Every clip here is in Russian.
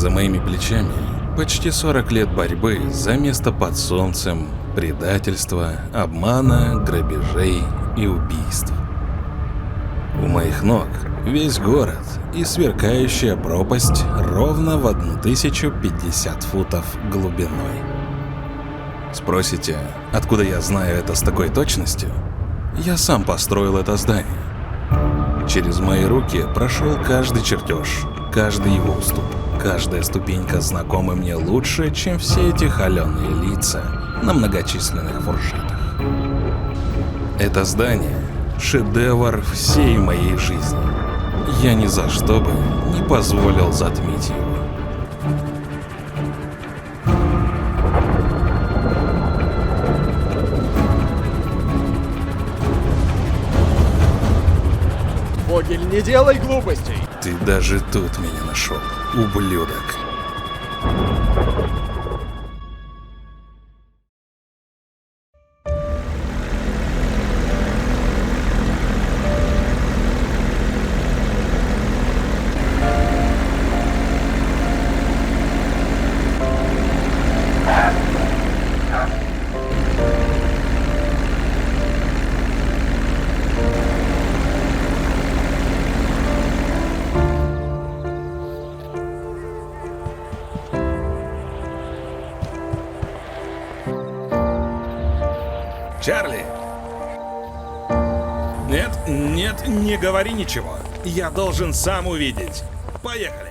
За моими плечами почти 40 лет борьбы за место под солнцем, предательства, обмана, грабежей и убийств. У моих ног весь город и сверкающая пропасть ровно в 1050 футов глубиной. Спросите, откуда я знаю это с такой точностью? Я сам построил это здание. Через мои руки прошел каждый чертеж, каждый его уступ, каждая ступенька знакома мне лучше, чем все эти холеные лица на многочисленных фуршетах. Это здание — шедевр всей моей жизни. Я ни за что бы не позволил затмить его. Фогель, не делай глупостей! Ты даже тут меня нашел, ублюдок. Чарли! Нет, не говори ничего. Я должен сам увидеть. Поехали.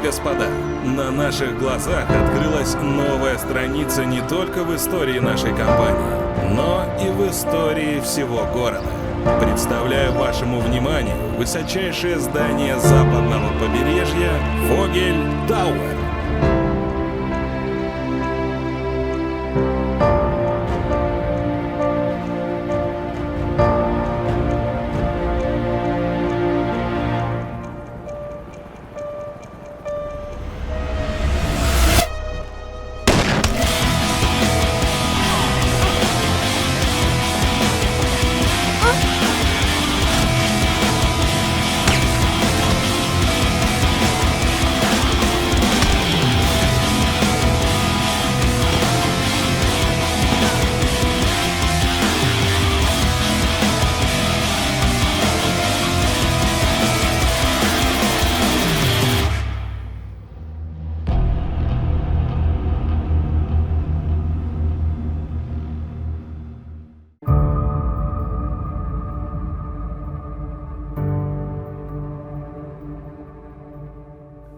Господа, на наших глазах открылась новая страница не только в истории нашей компании, но и в истории всего города. Представляю вашему вниманию высочайшее здание западного побережья Фогель Тауэр.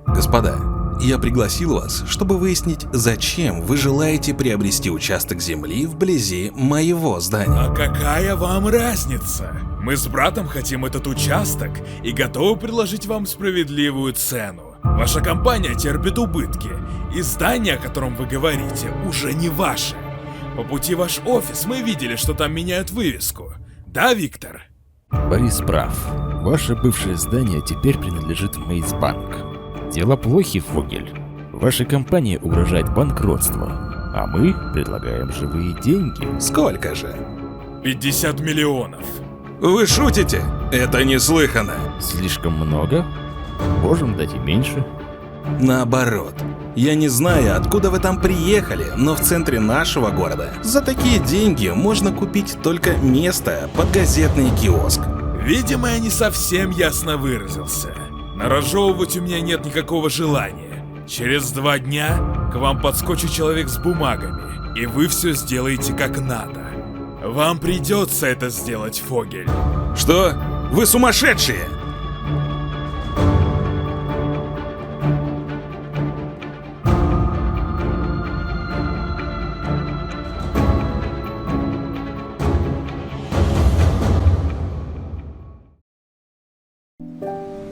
Господа, я пригласил вас, чтобы выяснить, зачем вы желаете приобрести участок земли вблизи моего здания. А какая вам разница? Мы с братом хотим этот участок и готовы предложить вам справедливую цену. Ваша компания терпит убытки, и здание, о котором вы говорите, уже не ваше. По пути в ваш офис мы видели, что там меняют вывеску. Да, Виктор? Борис прав. Ваше бывшее здание теперь принадлежит Мейсбанк. Дела плохи, Фогель. Вашей компании угрожает банкротство, а мы предлагаем живые деньги. Сколько же? 50 миллионов. Вы шутите? Это неслыханно. Слишком много? Можем дать и меньше. Наоборот. Я не знаю, откуда вы там приехали, но в центре нашего города за такие деньги можно купить только место под газетный киоск. Видимо, я не совсем ясно выразился. Но разжевывать у меня нет никакого желания. Через 2 дня к вам подскочит человек с бумагами, и вы все сделаете как надо. Вам придется это сделать, Фогель. Что? Вы сумасшедшие!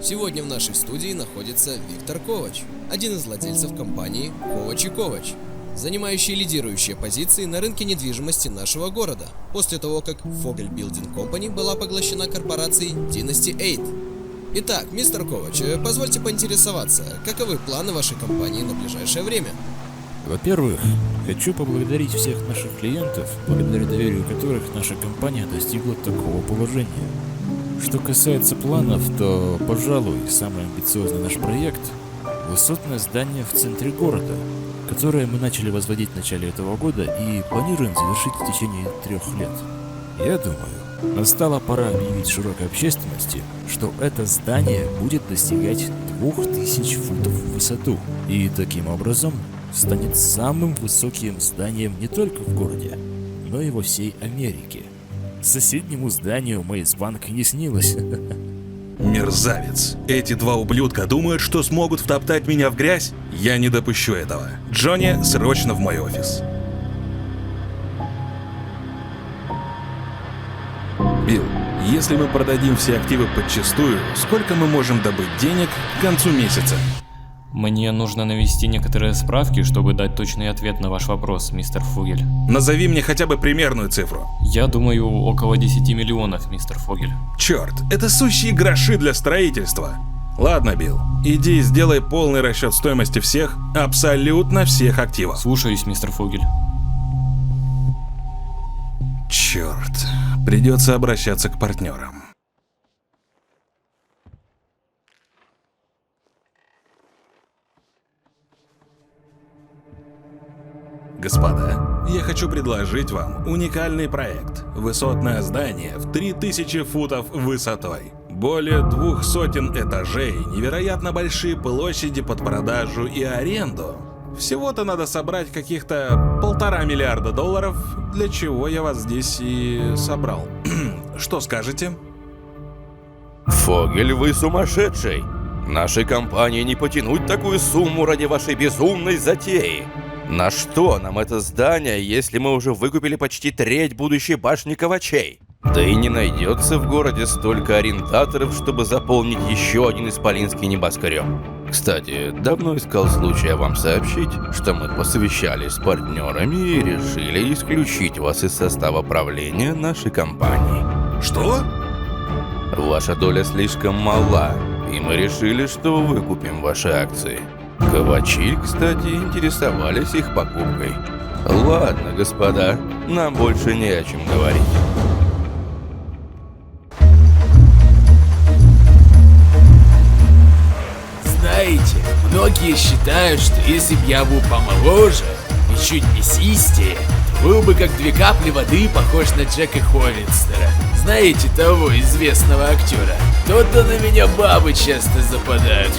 Сегодня в нашей студии находится Виктор Ковач, один из владельцев компании Ковач & Ковач, занимающий лидирующие позиции на рынке недвижимости нашего города, после того, как Fogel Building Company была поглощена корпорацией Dynasty 8. Итак, мистер Ковач, позвольте поинтересоваться, каковы планы вашей компании на ближайшее время? Во-первых, хочу поблагодарить всех наших клиентов, благодаря доверию которых наша компания достигла такого положения. Что касается планов, то, пожалуй, самый амбициозный наш проект – высотное здание в центре города, которое мы начали возводить в начале этого года и планируем завершить в течение 3 лет. Я думаю, настала пора объявить широкой общественности, что это здание будет достигать 2000 футов в высоту, и таким образом станет самым высоким зданием не только в городе, но и во всей Америке. Соседнему зданию Мейсбанк не снилось. Мерзавец. Эти два ублюдка думают, что смогут втоптать меня в грязь? Я не допущу этого. Джонни, срочно в мой офис. Билл, если мы продадим все активы подчистую, сколько мы можем добыть денег к концу месяца? Мне нужно навести некоторые справки, чтобы дать точный ответ на ваш вопрос, мистер Фогель. Назови мне хотя бы примерную цифру. Я думаю, около 10 миллионов, мистер Фогель. Черт, это сущие гроши для строительства. Ладно, Билл, иди и сделай полный расчет стоимости всех, абсолютно всех активов. Слушаюсь, мистер Фогель. Черт, придется обращаться к партнерам. Господа, я хочу предложить вам уникальный проект. Высотное здание в 3000 футов высотой. Более 200 этажей, невероятно большие площади под продажу и аренду. Всего-то надо собрать каких-то $1,5 миллиарда, для чего я вас здесь и собрал. Что скажете? Фогель, вы сумасшедший! Нашей компании не потянуть такую сумму ради вашей безумной затеи. На что нам это здание, если мы уже выкупили почти треть будущей башни Ковачей? Да и не найдется в городе столько арендаторов, чтобы заполнить еще один исполинский небоскреб. Кстати, давно искал случая вам сообщить, что мы посовещались с партнерами и решили исключить вас из состава правления нашей компании. Что? Ваша доля слишком мала, и мы решили, что выкупим ваши акции. Ковачи, кстати, интересовались их покупкой. Ладно, господа, нам больше не о чем говорить. Знаете, многие считают, что если б я был помоложе и чуть мясистее, то был бы как 2 капли воды похож на Джека Ховинстера. Знаете того известного актера? Тот-то на меня бабы часто западают.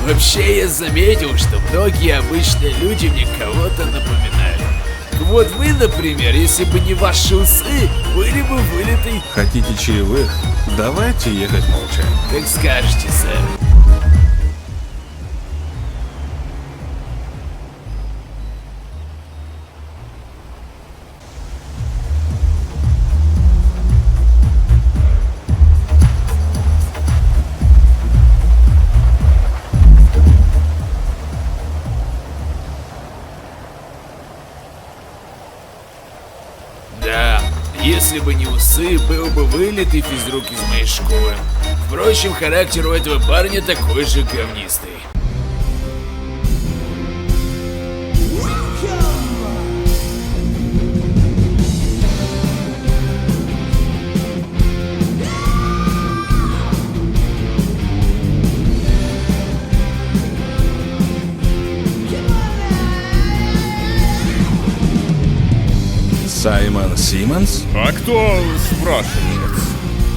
Вообще я заметил, что многие обычные люди мне кого-то напоминают. Вот вы, например, если бы не ваши усы, были бы вылитый... Хотите чаевых? Давайте ехать молча. Как скажете, сэр. Да, если бы не усы, был бы вылитый физрук из моей школы. Впрочем, характер у этого парня такой же говнистый. Саймон Симмонс? А кто спрашивает?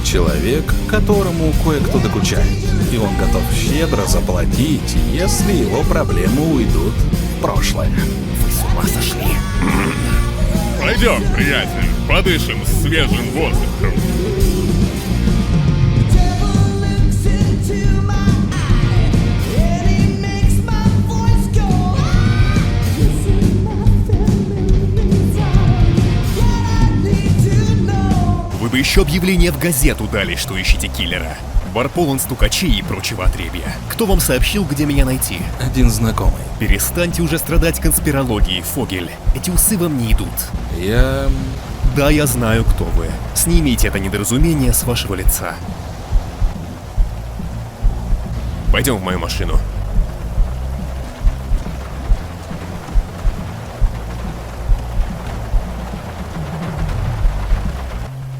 Человек, которому кое-кто докучает. И он готов щедро заплатить, если его проблемы уйдут в прошлое. Вы с ума сошли? Пойдем, приятель, подышим свежим воздухом. Вы бы еще объявление в газету дали, что ищете киллера. Бар полон стукачей и прочего отребья. Кто вам сообщил, где меня найти? Один знакомый. Перестаньте уже страдать конспирологией, Фогель. Эти усы вам не идут. Да, я знаю, кто вы. Снимите это недоразумение с вашего лица. Пойдем в мою машину.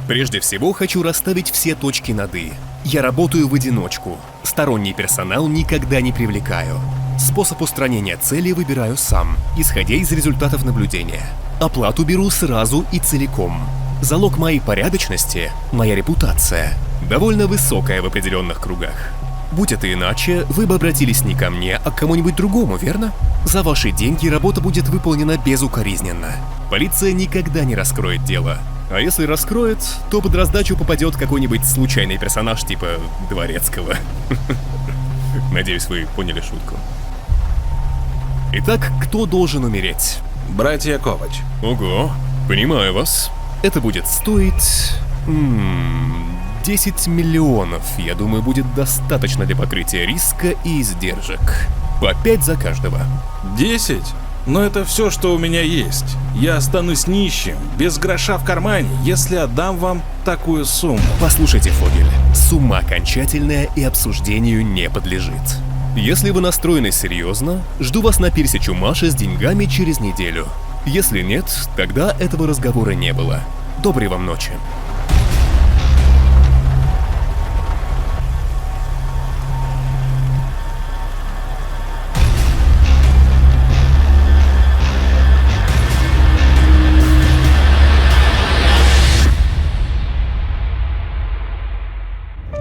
Прежде всего, хочу расставить все точки над «и». Я работаю в одиночку. Сторонний персонал никогда не привлекаю. Способ устранения цели выбираю сам, исходя из результатов наблюдения. Оплату беру сразу и целиком. Залог моей порядочности – моя репутация. Довольно высокая в определенных кругах. Будь это иначе, вы бы обратились не ко мне, а к кому-нибудь другому, верно? За ваши деньги работа будет выполнена безукоризненно. Полиция никогда не раскроет дело. А если раскроет, то под раздачу попадет какой-нибудь случайный персонаж типа Дворецкого. Надеюсь, вы поняли шутку. Итак, кто должен умереть? Братья Ковач. Ого, понимаю вас. Это будет стоить... 10 миллионов, я думаю, будет достаточно для покрытия риска и издержек. По 5 за каждого. 10? Но это все, что у меня есть. Я останусь нищим, без гроша в кармане, если отдам вам такую сумму. Послушайте, Фогель, сумма окончательная и обсуждению не подлежит. Если вы настроены серьезно, жду вас на пирсе Чумаши с деньгами через неделю. Если нет, тогда этого разговора не было. Доброй вам ночи.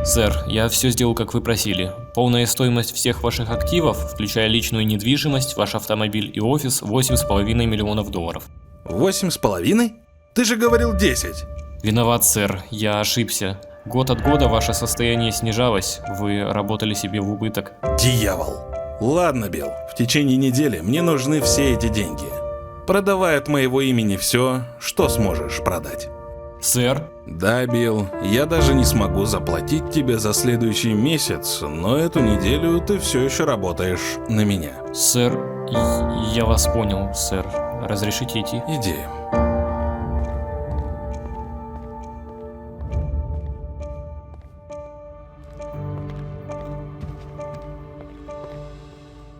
Сэр, я все сделал, как вы просили. Полная стоимость всех ваших активов, включая личную недвижимость, ваш автомобиль и офис, $8,5 миллионов. 8,5? Ты же говорил 10. Виноват, сэр, я ошибся. Год от года ваше состояние снижалось, вы работали себе в убыток. Дьявол. Ладно, Билл, в течение недели мне нужны все эти деньги. Продавай от моего имени все, что сможешь продать. Сэр? Да, Билл, я даже не смогу заплатить тебе за следующий месяц, но эту неделю ты все еще работаешь на меня. Сэр, я вас понял, сэр. Разрешите идти? Иди.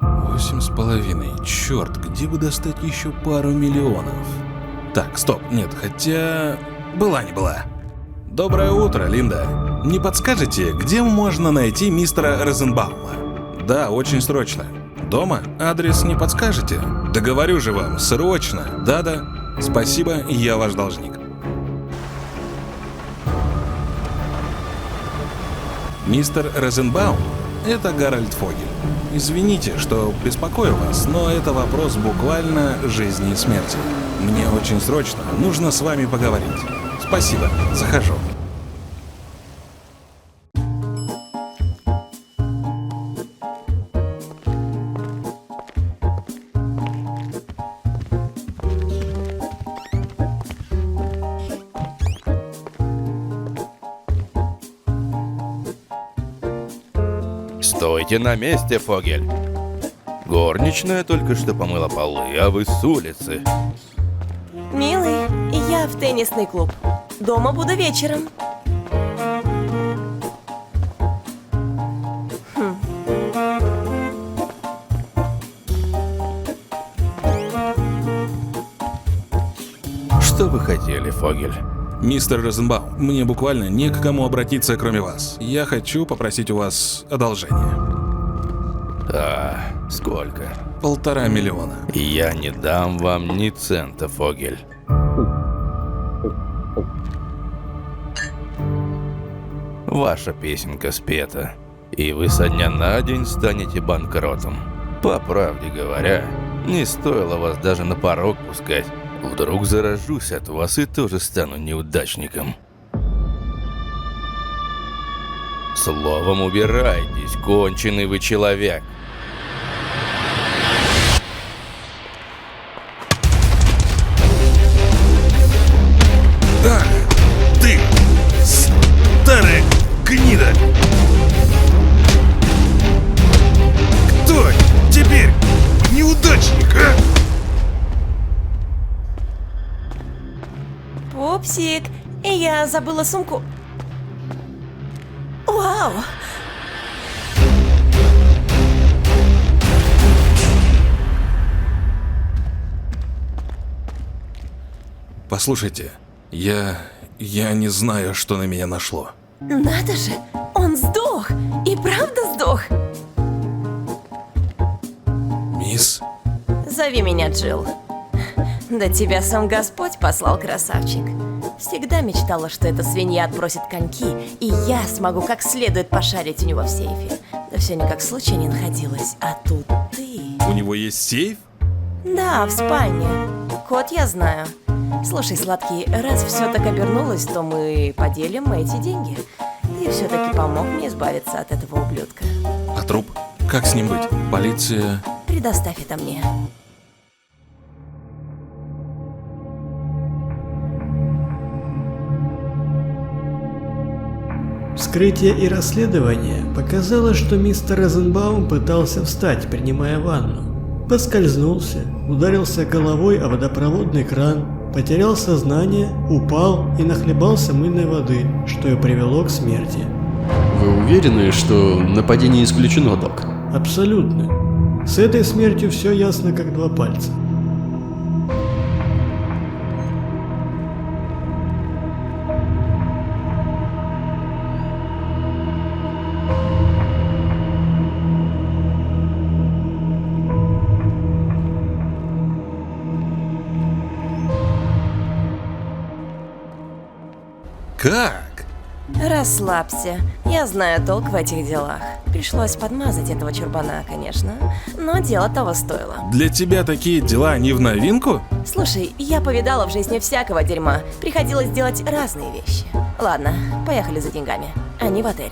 $8,5. Черт, где бы достать еще пару миллионов? Так, стоп, нет, хотя... Была не была. Доброе утро, Линда. Не подскажете, где можно найти мистера Розенбаума? Да, очень срочно. Дома? Адрес не подскажете? Да говорю же вам, срочно. Да-да. Спасибо, я ваш должник. Мистер Розенбаум, это Гарольд Фогель. Извините, что беспокою вас, но это вопрос буквально жизни и смерти. Мне очень срочно нужно с вами поговорить. Спасибо, захожу. Стойте на месте, Фогель. Горничная только что помыла полы, а вы с улицы. Милый, я в теннисный клуб. Дома буду вечером. Что вы хотели, Фогель? Мистер Розенбаум, мне буквально не к кому обратиться, кроме вас. Я хочу попросить у вас одолжение. Сколько? 1,5 миллиона. Я не дам вам ни цента, Фогель. Ваша песенка спета, и вы со дня на день станете банкротом. По правде говоря, не стоило вас даже на порог пускать. Вдруг заражусь от вас и тоже стану неудачником. Словом, убирайтесь, конченый вы человек. Ах, ты, старая гнида! Пупсик, я забыла сумку. Вау! Послушайте, я не знаю, что на меня нашло. Надо же, он сдох! И правда сдох? Мисс? Зови меня Джилл. Да тебя сам Господь послал, красавчик. Всегда мечтала, что эта свинья отбросит коньки, и я смогу как следует пошарить у него в сейфе. Да все никак случая не находилось, а тут ты. У него есть сейф? Да, в спальне. Код я знаю. Слушай, сладкий, раз все так обернулось, то мы поделим эти деньги. Ты все-таки помог мне избавиться от этого ублюдка. А труп? Как с ним быть? Полиция... Предоставь это мне. Вскрытие и расследование показало, что мистер Розенбаум пытался встать, принимая ванну. Поскользнулся, ударился головой о водопроводный кран, потерял сознание, упал и нахлебался мыльной воды, что и привело к смерти. Вы уверены, что нападение исключено, док? Абсолютно. С этой смертью все ясно как два пальца. Как? Расслабься. Я знаю толк в этих делах. Пришлось подмазать этого чурбана, конечно, но дело того стоило. Для тебя такие дела не в новинку? Слушай, я повидала в жизни всякого дерьма. Приходилось делать разные вещи. Ладно, поехали за деньгами. Они в отеле.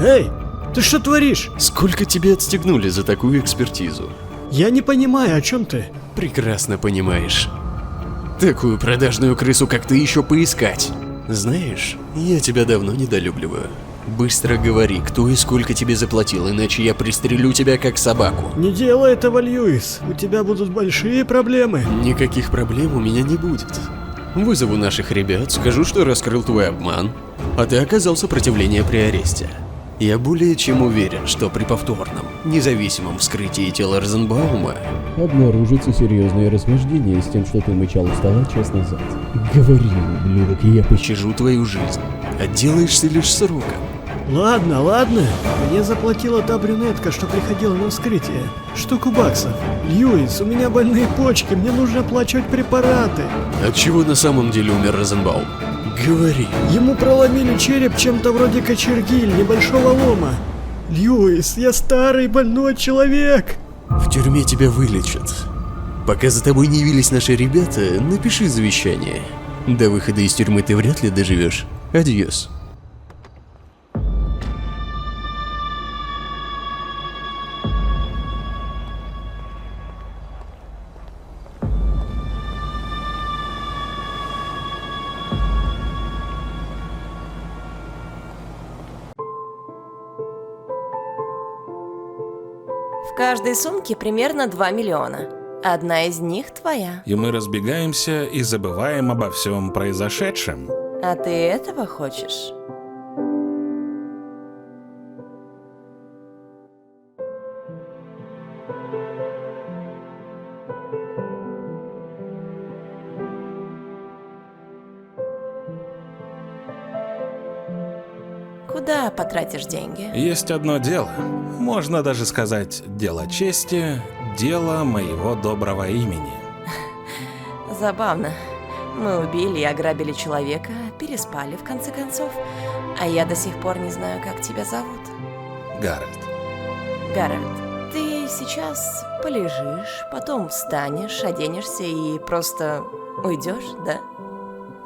Эй, ты что творишь? Сколько тебе отстегнули за такую экспертизу? Я не понимаю, о чем ты? Прекрасно понимаешь. Такую продажную крысу, как ты, еще поискать. Знаешь, я тебя давно недолюбливаю. Быстро говори, кто и сколько тебе заплатил, иначе я пристрелю тебя как собаку. Не делай этого, Льюис. У тебя будут большие проблемы. Никаких проблем у меня не будет. Вызову наших ребят, скажу, что раскрыл твой обман, а ты оказал сопротивление при аресте. Я более чем уверен, что при повторном, независимом вскрытии тела Розенбаума обнаружится серьезное расхождение с тем, что ты мычал у стола час назад. Говори, ублюдок, я пощажу твою жизнь. Отделаешься лишь сроком. Ладно, ладно. Мне заплатила та брюнетка, что приходила на вскрытие. Штуку баксов. Льюис, у меня больные почки, мне нужно оплачивать препараты. От чего на самом деле умер Розенбаум? Говори. Ему проломили череп чем-то вроде кочерги или небольшого лома. Льюис, я старый больной человек. В тюрьме тебя вылечат. Пока за тобой не явились наши ребята, напиши завещание. До выхода из тюрьмы ты вряд ли доживешь. Адьос. В каждой сумке примерно 2 миллиона. Одна из них твоя. И мы разбегаемся и забываем обо всем произошедшем. А ты этого хочешь? Куда потратишь деньги? Есть одно дело, можно даже сказать, дело чести, дело моего доброго имени. Забавно. Мы убили и ограбили человека, переспали в конце концов, а я до сих пор не знаю, как тебя зовут. Гарольд. Гарольд, ты сейчас полежишь, потом встанешь, оденешься и просто уйдешь, да?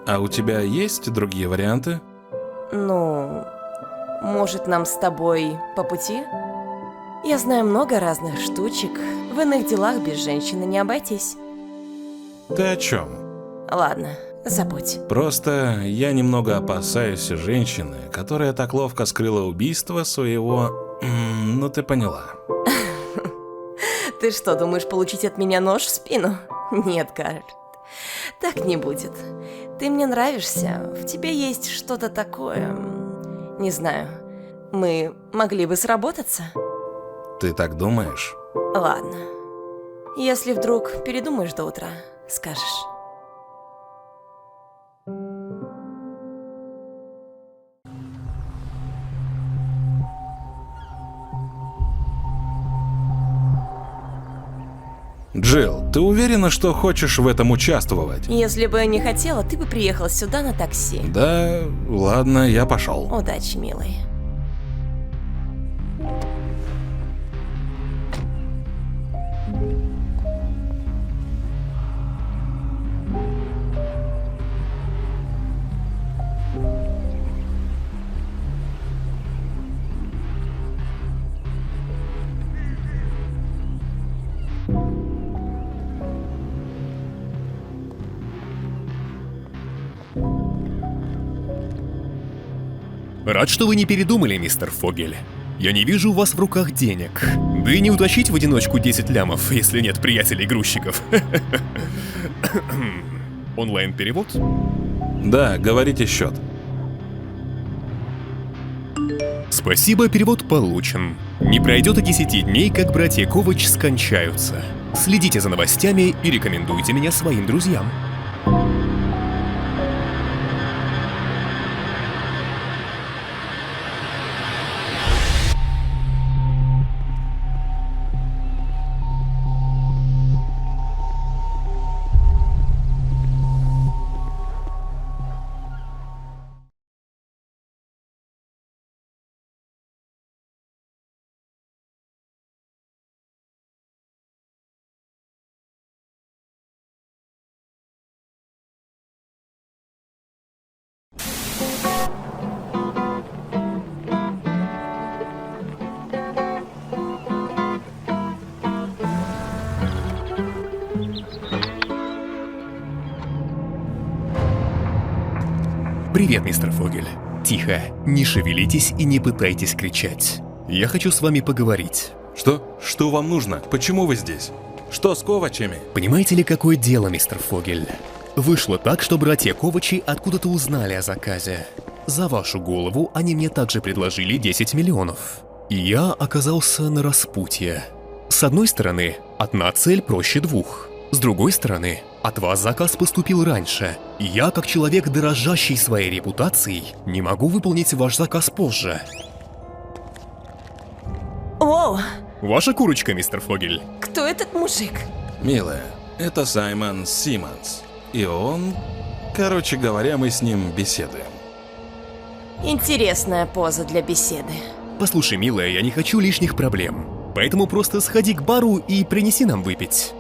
А у тебя есть другие варианты? Ну, может, нам с тобой по пути? Я знаю много разных штучек. В иных делах без женщины не обойтись. Ты о чем? Ладно, забудь. Просто я немного опасаюсь женщины, которая так ловко скрыла убийство своего... Ну, ты поняла. Ты что, думаешь получить от меня нож в спину? Нет, Гарольд. Так не будет. Ты мне нравишься. В тебе есть что-то такое... Не знаю. Мы могли бы сработаться? Ты так думаешь? Ладно. Если вдруг передумаешь до утра, скажешь. Джилл, ты уверена, что хочешь в этом участвовать? Если бы не хотела, ты бы приехала сюда на такси. Да, ладно, я пошел. Удачи, милый. Рад, что вы не передумали, мистер Фогель. Я не вижу у вас в руках денег. Да и не утащить в одиночку 10 лямов, если нет приятелей-грузчиков. Онлайн-перевод? Да, говорите счет. Спасибо, перевод получен. Не пройдет и 10 дней, как братья Ковач скончаются. Следите за новостями и рекомендуйте меня своим друзьям. Привет, мистер Фогель. Тихо, не шевелитесь и не пытайтесь кричать. Я хочу с вами поговорить. Что? Что вам нужно? Почему вы здесь? Что с Ковачами? Понимаете ли, какое дело, мистер Фогель? Вышло так, что братья Ковачи откуда-то узнали о заказе. За вашу голову они мне также предложили 10 миллионов. И я оказался на распутье. С одной стороны, одна цель проще двух. С другой стороны, от вас заказ поступил раньше, и я, как человек, дорожащий своей репутацией, не могу выполнить ваш заказ позже. Оу! Ваша курочка, мистер Фогель. Кто этот мужик? Милая, это Саймон Симмонс. И он... Короче говоря, мы с ним беседуем. Интересная поза для беседы. Послушай, милая, я не хочу лишних проблем. Поэтому просто сходи к бару и принеси нам выпить.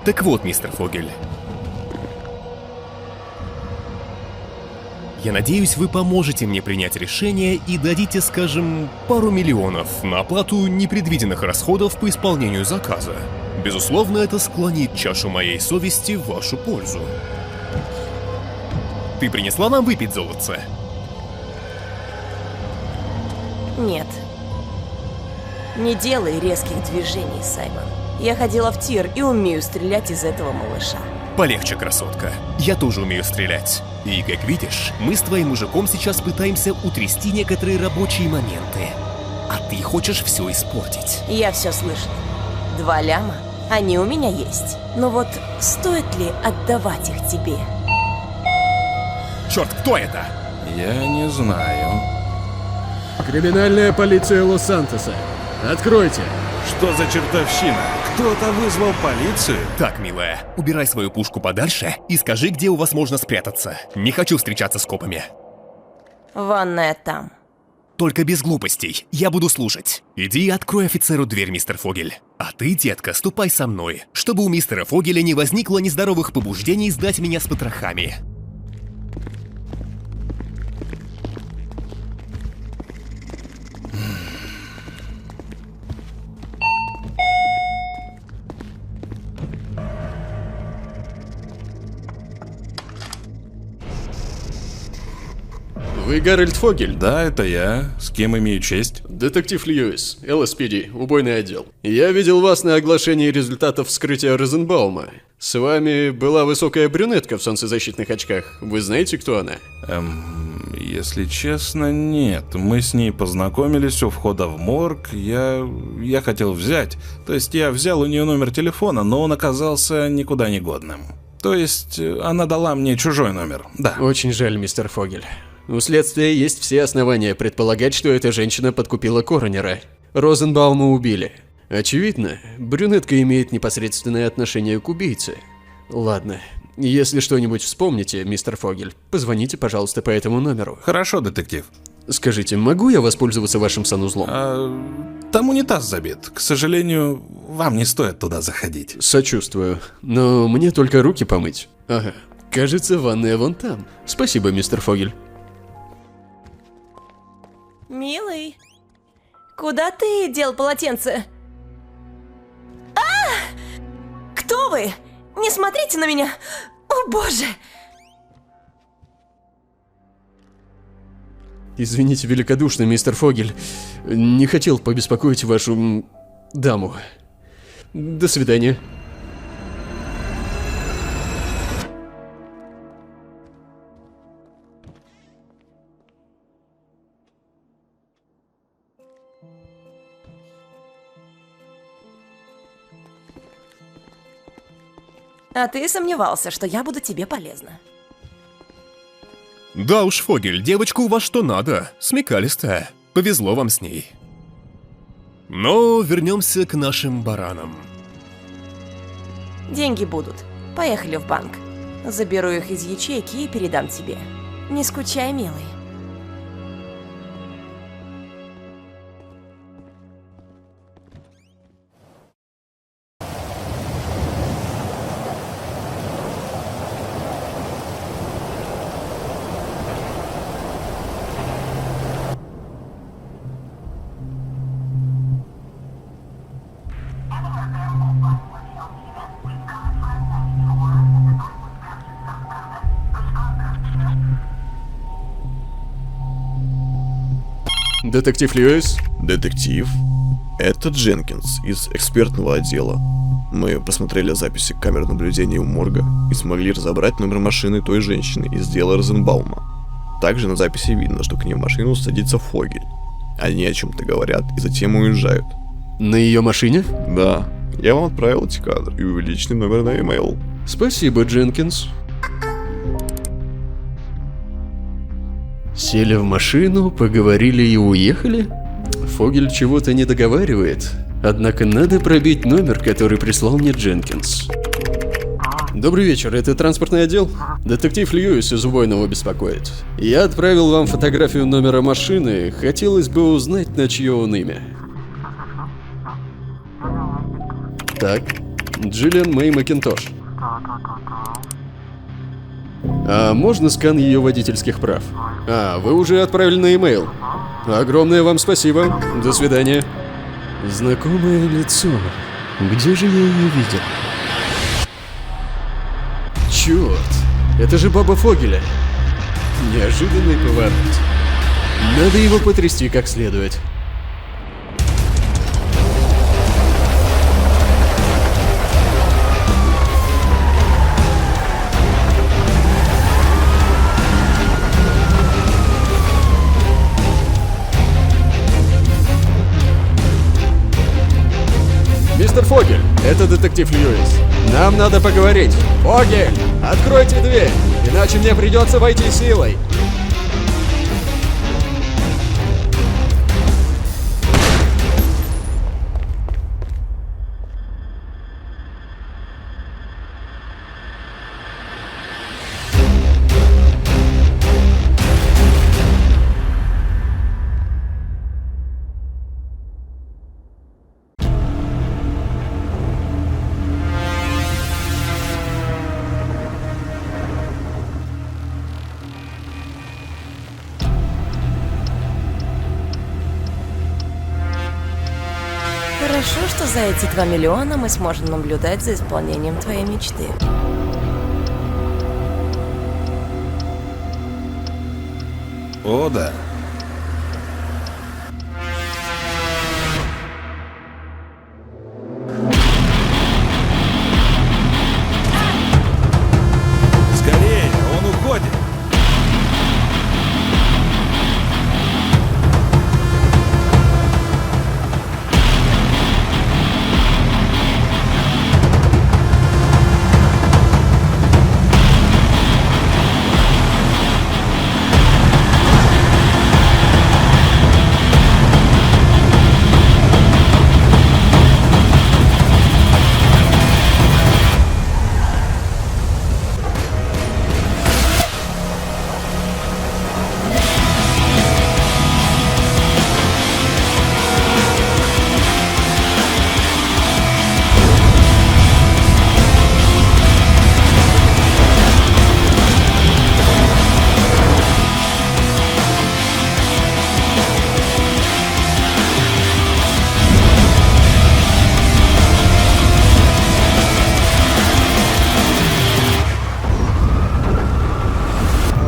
Так вот, мистер Фогель. Я надеюсь, вы поможете мне принять решение и дадите, скажем, пару миллионов на оплату непредвиденных расходов по исполнению заказа. Безусловно, это склонит чашу моей совести в вашу пользу. Ты принесла нам выпить, золотце? Нет. Не делай резких движений, Саймон. Я ходила в тир и умею стрелять из этого малыша. Полегче, красотка. Я тоже умею стрелять. И, как видишь, мы с твоим мужиком сейчас пытаемся утрясти некоторые рабочие моменты. А ты хочешь все испортить. Я все слышала. 2 ляма, они у меня есть. Но вот стоит ли отдавать их тебе? Черт, кто это? Я не знаю. Криминальная полиция Лос-Сантоса. Откройте. Что за чертовщина? Кто-то вызвал полицию? Так, милая, убирай свою пушку подальше и скажи, где у вас можно спрятаться. Не хочу встречаться с копами. Ванная там. Только без глупостей, я буду слушать. Иди и открой офицеру дверь, мистер Фогель. А ты, детка, ступай со мной, чтобы у мистера Фогеля не возникло нездоровых побуждений сдать меня с потрохами. Вы Гарольд Фогель? Да, это я. С кем имею честь? Детектив Льюис, ЛСПД, убойный отдел. Я видел вас на оглашении результатов вскрытия Розенбаума. С вами была высокая брюнетка в солнцезащитных очках. Вы знаете, кто она? Если честно, нет. Мы с ней познакомились у входа в морг. Я хотел взять. То есть я взял у нее номер телефона, но он оказался никуда не годным. То есть она дала мне чужой номер, да. Очень жаль, мистер Фогель. У следствия есть все основания предполагать, что эта женщина подкупила коронера. Розенбаума убили. Очевидно, брюнетка имеет непосредственное отношение к убийце. Ладно, если что-нибудь вспомните, мистер Фогель, позвоните, пожалуйста, по этому номеру. Хорошо, детектив. Скажите, могу я воспользоваться вашим санузлом? Там унитаз забит. К сожалению, вам не стоит туда заходить. Сочувствую, но мне только руки помыть. Ага, кажется, ванная вон там. Спасибо, мистер Фогель. Милый, куда ты дел полотенце? Кто вы? Не смотрите на меня! О, боже! Извините великодушно, мистер Фогель. Не хотел побеспокоить вашу... даму. До свидания. А ты сомневался, что я буду тебе полезна. Да уж, Фогель, девочка у вас что надо, смекалистая. Повезло вам с ней. Но вернемся к нашим баранам. Деньги будут. Поехали в банк. Заберу их из ячейки и передам тебе. Не скучай, милый. Детектив Льюис? Детектив? Это Дженкинс из экспертного отдела. Мы посмотрели записи камер наблюдения у морга и смогли разобрать номер машины той женщины из дела Розенбаума. Также на записи видно, что к ней в машину садится Фогель. Они о чем-то говорят и затем уезжают. На ее машине? Да. Я вам отправил эти кадры и увеличенный номер на e-mail. Спасибо, Дженкинс. Сели в машину, поговорили и уехали? Фогель чего-то не договаривает. Однако надо пробить номер, который прислал мне Дженкинс. Добрый вечер, это транспортный отдел? Детектив Льюис из убойного беспокоит. Я отправил вам фотографию номера машины, хотелось бы узнать, на чье он имя. Так, Джиллиан Мэй Макинтош. А можно скан ее водительских прав? А, вы уже отправили на e-mail. Огромное вам спасибо. До свидания. Знакомое лицо. Где же я ее видел? Черт, это же баба Фогеля. Неожиданный поворот. Надо его потрясти как следует. Мистер Фогель, это детектив Льюис. Нам надо поговорить. Фогель, откройте дверь, иначе мне придется войти силой. Хорошо, что за эти 2 миллиона мы сможем наблюдать за исполнением твоей мечты. О, да. Скорее, он уходит.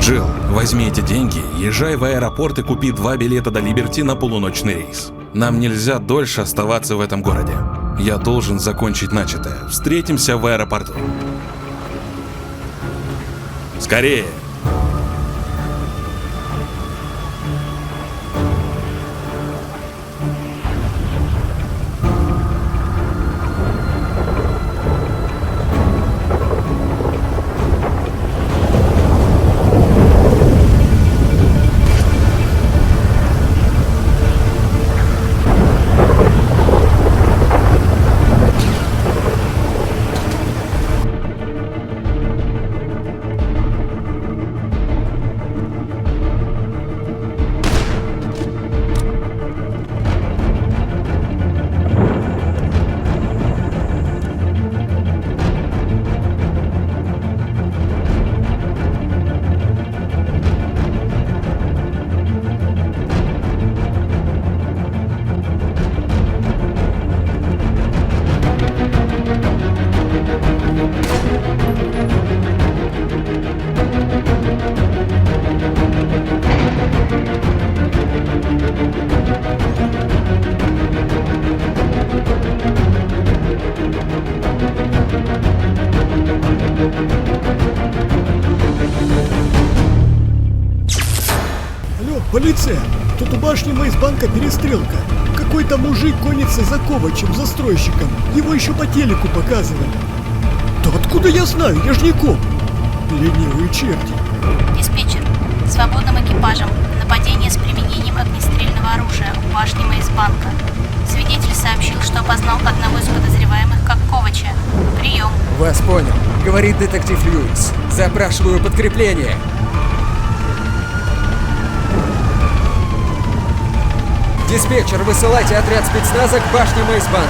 Джилл, возьми эти деньги, езжай в аэропорт и купи 2 билета до Либерти на полуночный рейс. Нам нельзя дольше оставаться в этом городе. Я должен закончить начатое. Встретимся в аэропорту. Скорее. Алло, полиция! Тут у башни Мейсбанка перестрелка. Какой-то мужик гонится за Ковачем, застройщиком. Его еще по телеку показывали. Да откуда я знаю? Я ж не коп. Ленивые черти. Диспетчер. Свободным экипажем. Нападение с применением огнестрельного оружия у башни Мейсбанка. Свидетель сообщил, что опознал одного из подозреваемых как Ковача. Прием. Вас понял. Говорит детектив Льюис. Запрашиваю подкрепление. Диспетчер, высылайте отряд спецназа к башне Мейсбанка.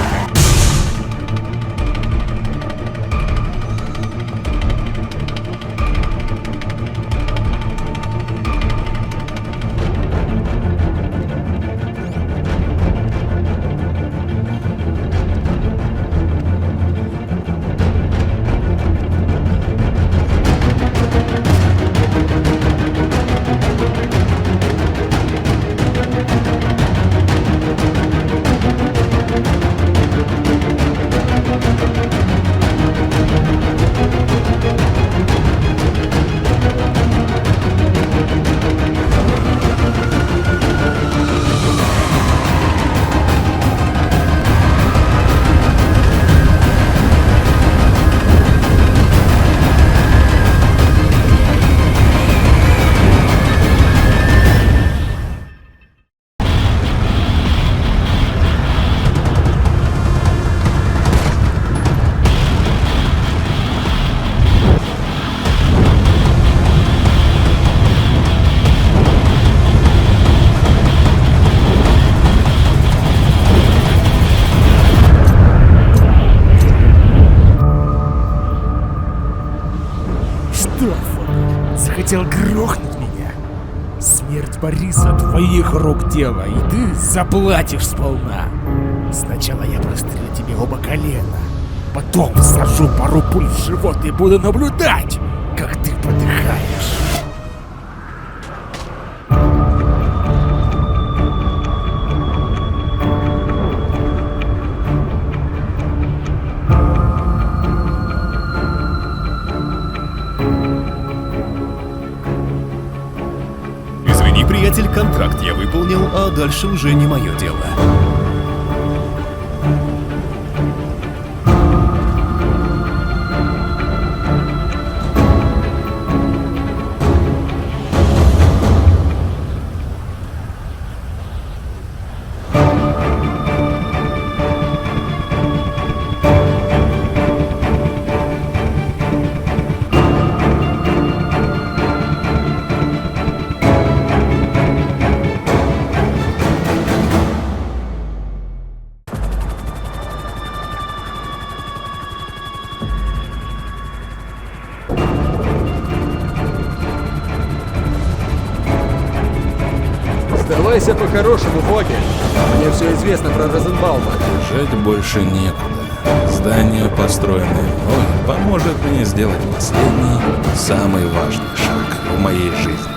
хотел грохнуть меня? Смерть Бориса твоих рук дело, и ты заплатишь сполна. Сначала я прострелю тебе оба колена, потом всажу пару пуль в живот и буду наблюдать, как ты подыхаешь. Извини, приятель, контракт я выполнил, а дальше уже не мое дело. Сдавайся по-хорошему, Фогель. Мне все известно про Розенбаума. Бежать больше некуда. Здание, построенное мной, поможет мне сделать последний, самый важный шаг в моей жизни.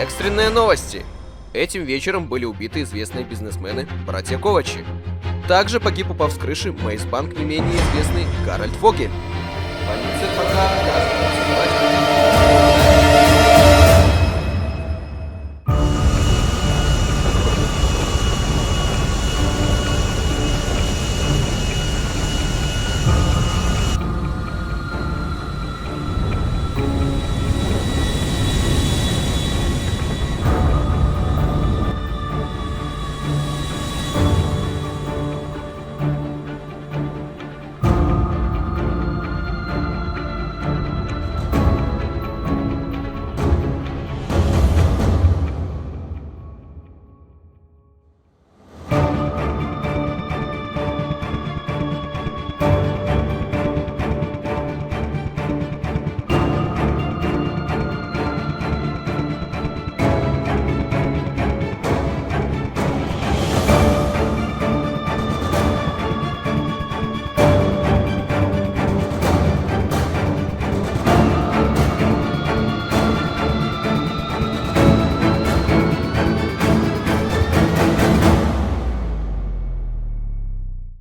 Экстренные новости. Этим вечером были убиты известные бизнесмены, братья Ковачи. Также погиб, упав с крыши, Мейсбанк не менее известный Гарольд Фогель. Полиция пока